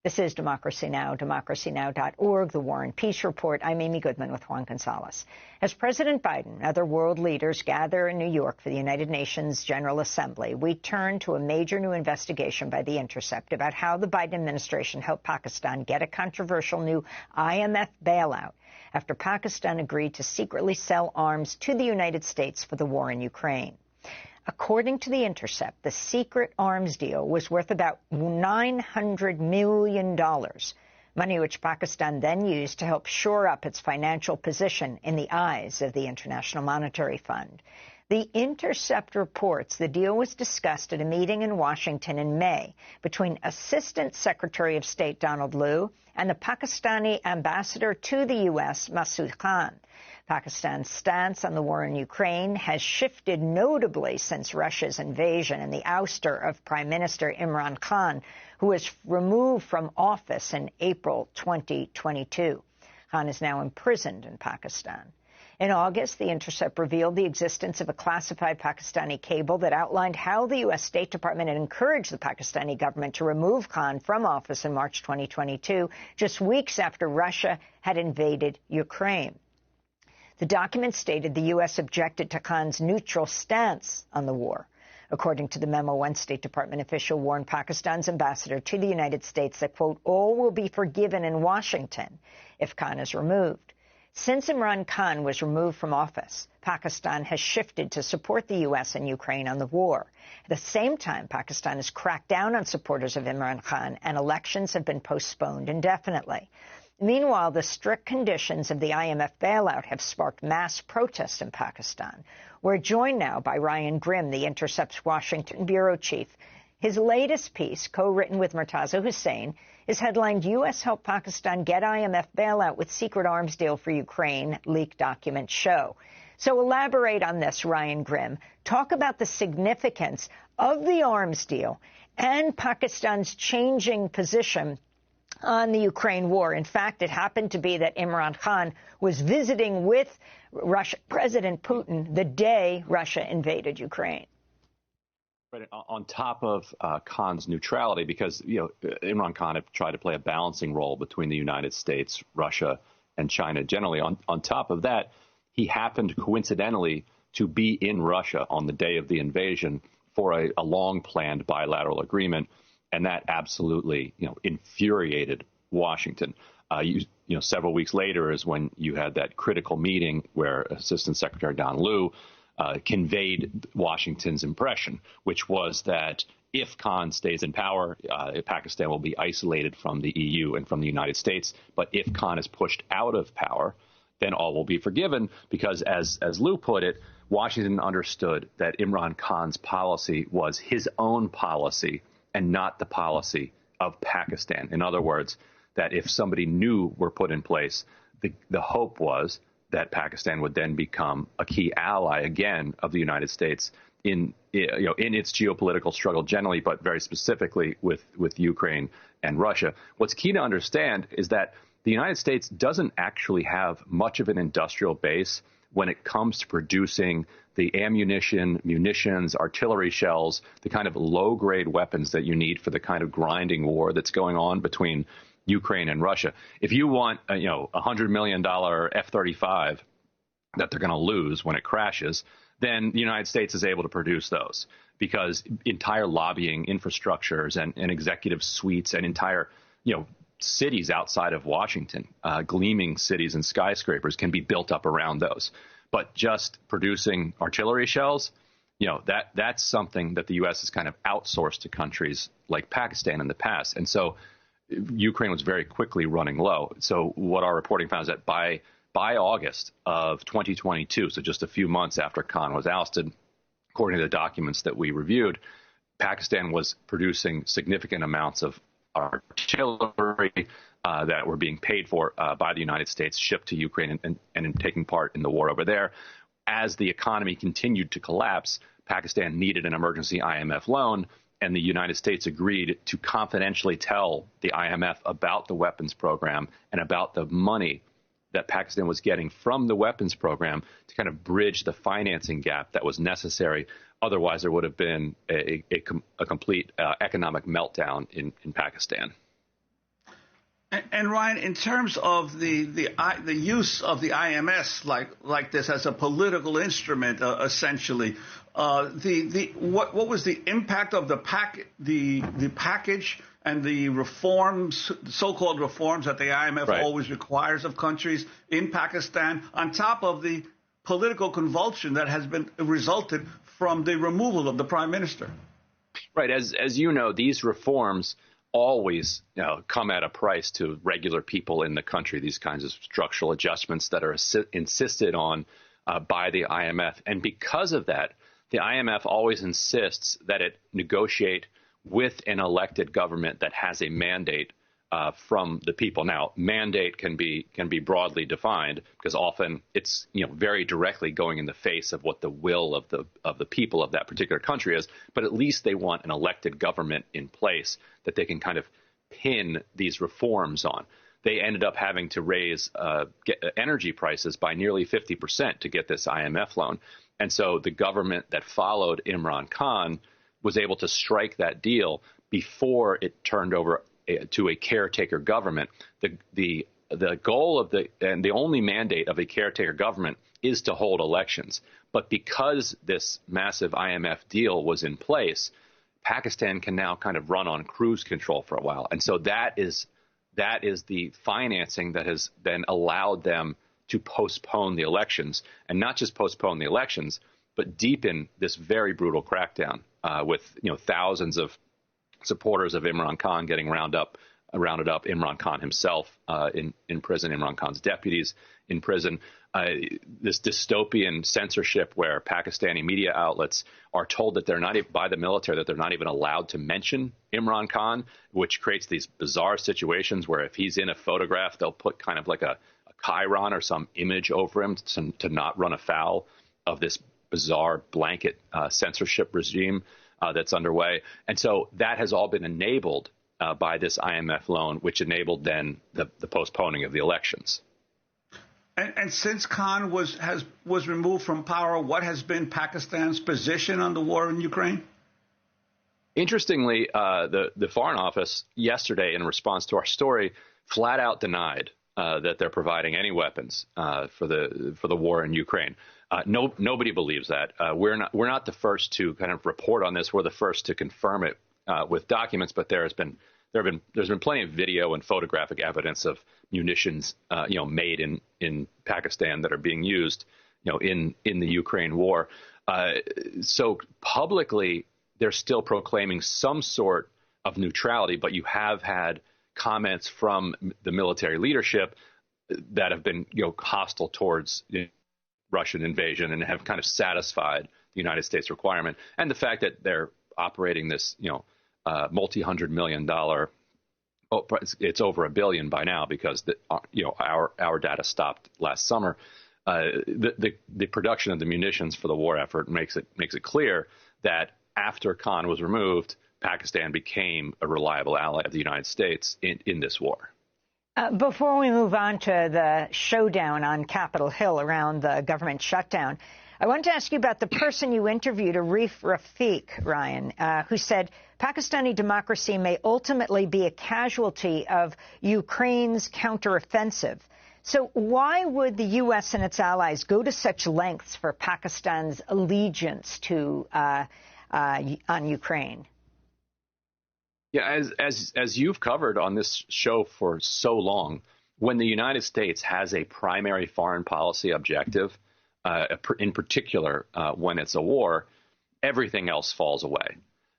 This is Democracy Now!, democracynow.org, The War and Peace Report. I'm Amy Goodman with Juan Gonzalez. As President Biden and other world leaders gather in New York for the United Nations General Assembly, we turn to a major new investigation by The Intercept about how the Biden administration helped Pakistan get a controversial new IMF bailout after Pakistan agreed to secretly sell arms to the United States for the war in Ukraine. According to The Intercept, the secret arms deal was worth about $900 million, money which Pakistan then used to help shore up its financial position in the eyes of the International Monetary Fund. The Intercept reports the deal was discussed at a meeting in Washington in May between Assistant Secretary of State Donald Lu and the Pakistani ambassador to the U.S., Masood Khan. Pakistan's stance on the war in Ukraine has shifted notably since Russia's invasion and the ouster of Prime Minister Imran Khan, who was removed from office in April 2022. Khan is now imprisoned in Pakistan. In August, The Intercept revealed the existence of a classified Pakistani cable that outlined how the U.S. State Department had encouraged the Pakistani government to remove Khan from office in March 2022, just weeks after Russia had invaded Ukraine. The document stated the U.S. objected to Khan's neutral stance on the war. According to the memo, one State Department official warned Pakistan's ambassador to the United States that, quote, all will be forgiven in Washington if Khan is removed. Since Imran Khan was removed from office, Pakistan has shifted to support the U.S. and Ukraine on the war. At the same time, Pakistan has cracked down on supporters of Imran Khan, and elections have been postponed indefinitely. Meanwhile, the strict conditions of the IMF bailout have sparked mass protests in Pakistan. We're joined now by Ryan Grim, The Intercept's Washington bureau chief. His latest piece, co-written with Murtaza Hussain, is headlined, U.S. help Pakistan get IMF bailout with secret arms deal for Ukraine, leaked documents show. So elaborate on this, Ryan Grim. Talk about the significance of the arms deal and Pakistan's changing position on the Ukraine war. In fact, it happened to be that Imran Khan was visiting with President Putin the day Russia invaded Ukraine. Right, on top of Khan's neutrality, because Imran Khan had tried to play a balancing role between the United States, Russia, and China generally. On top of that, he happened coincidentally to be in Russia on the day of the invasion for a long-planned bilateral agreement. And that absolutely, infuriated Washington. Several weeks later is when you had that critical meeting where Assistant Secretary Don Lu conveyed Washington's impression, which was that if Khan stays in power, Pakistan will be isolated from the EU and from the United States. But if Khan is pushed out of power, then all will be forgiven, because as Lu put it, Washington understood that Imran Khan's policy was his own policy and not the policy of Pakistan. In other words, that if somebody new were put in place, the hope was that Pakistan would then become a key ally again of the United States in its geopolitical struggle generally, but very specifically with Ukraine and Russia. What's key to understand is that the United States doesn't actually have much of an industrial base when it comes to producing the ammunition, munitions, artillery shells, the kind of low-grade weapons that you need for the kind of grinding war that's going on between Ukraine and Russia. If you want, $100 million F-35 that they're going to lose when it crashes, then the United States is able to produce those, because entire lobbying infrastructures and executive suites and entire, cities outside of Washington, gleaming cities and skyscrapers, can be built up around those. But just producing artillery shells, that's something that the U.S. has kind of outsourced to countries like Pakistan in the past. And so Ukraine was very quickly running low. So what our reporting found is that by August of 2022, so just a few months after Khan was ousted, according to the documents that we reviewed, Pakistan was producing significant amounts of artillery that were being paid for by the United States, shipped to Ukraine and in taking part in the war over there. As the economy continued to collapse, Pakistan needed an emergency IMF loan, and the United States agreed to confidentially tell the IMF about the weapons program and about the money that Pakistan was getting from the weapons program to kind of bridge the financing gap that was necessary. Otherwise, there would have been a complete economic meltdown in Pakistan. And Ryan, in terms of the use of the IMS like this as a political instrument, essentially, what was the impact of the package and the reforms, so-called reforms that the IMF always requires of countries in Pakistan, on top of the political convulsion that has been resulted from the removal of the prime minister? Right. As you know, these reforms always come at a price to regular people in the country, these kinds of structural adjustments that are insisted on by the IMF. And because of that, the IMF always insists that it negotiate with an elected government that has a mandate from the people. Now, mandate can be broadly defined because often it's very directly going in the face of what the will of the people of that particular country is. But at least they want an elected government in place that they can kind of pin these reforms on. They ended up having to raise energy prices by nearly 50% to get this IMF loan. And so the government that followed Imran Khan was able to strike that deal before it turned over to a caretaker government. The goal and the only mandate of a caretaker government is to hold elections. But because this massive IMF deal was in place, Pakistan can now kind of run on cruise control for a while. And so that is the financing that has then allowed them to postpone the elections, and not just postpone the elections, but deepen this very brutal crackdown with thousands of supporters of Imran Khan getting rounded up, Imran Khan himself in prison, Imran Khan's deputies in prison. This dystopian censorship where Pakistani media outlets are told that they're not by the military that they're not even allowed to mention Imran Khan, which creates these bizarre situations where if he's in a photograph, they'll put kind of like a chyron or some image over him to not run afoul of this bizarre blanket censorship regime that's underway. And so that has all been enabled by this IMF loan, which enabled then the postponing of the elections. And since Khan was removed from power, what has been Pakistan's position on the war in Ukraine? Interestingly, the Foreign Office yesterday, in response to our story, flat out denied that they're providing any weapons for the war in Ukraine. Nobody believes that. We're not the first to kind of report on this. We're the first to confirm it with documents. But there's been plenty of video and photographic evidence of munitions made in Pakistan that are being used in the Ukraine war. So publicly, they're still proclaiming some sort of neutrality, but you have had comments from the military leadership that have been hostile towards Russian invasion and have kind of satisfied the United States requirement. And the fact that they're operating this multi-$100 million, it's over $1 billion by now because our data stopped last summer. The production of the munitions for the war effort makes it clear that after Khan was removed, Pakistan became a reliable ally of the United States in this war. Before we move on to the showdown on Capitol Hill around the government shutdown, I wanted to ask you about the person you interviewed, Arif Rafiq, Ryan, who said Pakistani democracy may ultimately be a casualty of Ukraine's counteroffensive. So why would the U.S. and its allies go to such lengths for Pakistan's allegiance to on Ukraine? Yeah, as you've covered on this show for so long, when the United States has a primary foreign policy objective, in particular when it's a war, everything else falls away.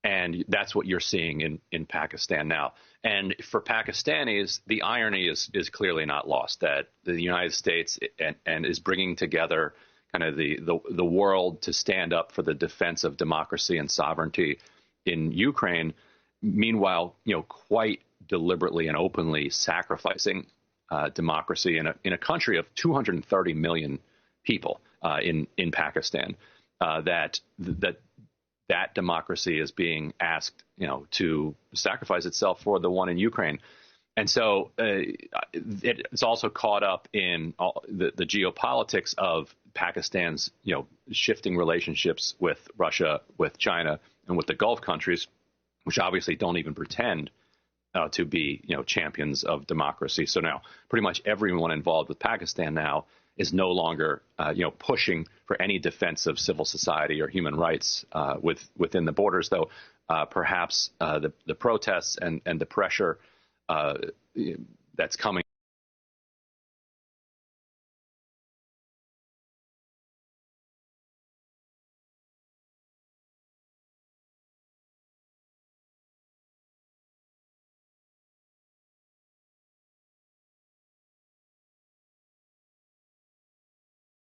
And that's what you're seeing in Pakistan now. And for Pakistanis, the irony is clearly not lost, that the United States and is bringing together kind of the world to stand up for the defense of democracy and sovereignty in Ukraine. Meanwhile, quite deliberately and openly sacrificing democracy in a country of 230 million people in Pakistan. That democracy is being asked, to sacrifice itself for the one in Ukraine. And so it's also caught up in the geopolitics of Pakistan's, shifting relationships with Russia, with China, and with the Gulf countries, which obviously don't even pretend to be, champions of democracy. So now pretty much everyone involved with Pakistan now is no longer, pushing for any defense of civil society or human rights within the borders, though perhaps the protests and the pressure that's coming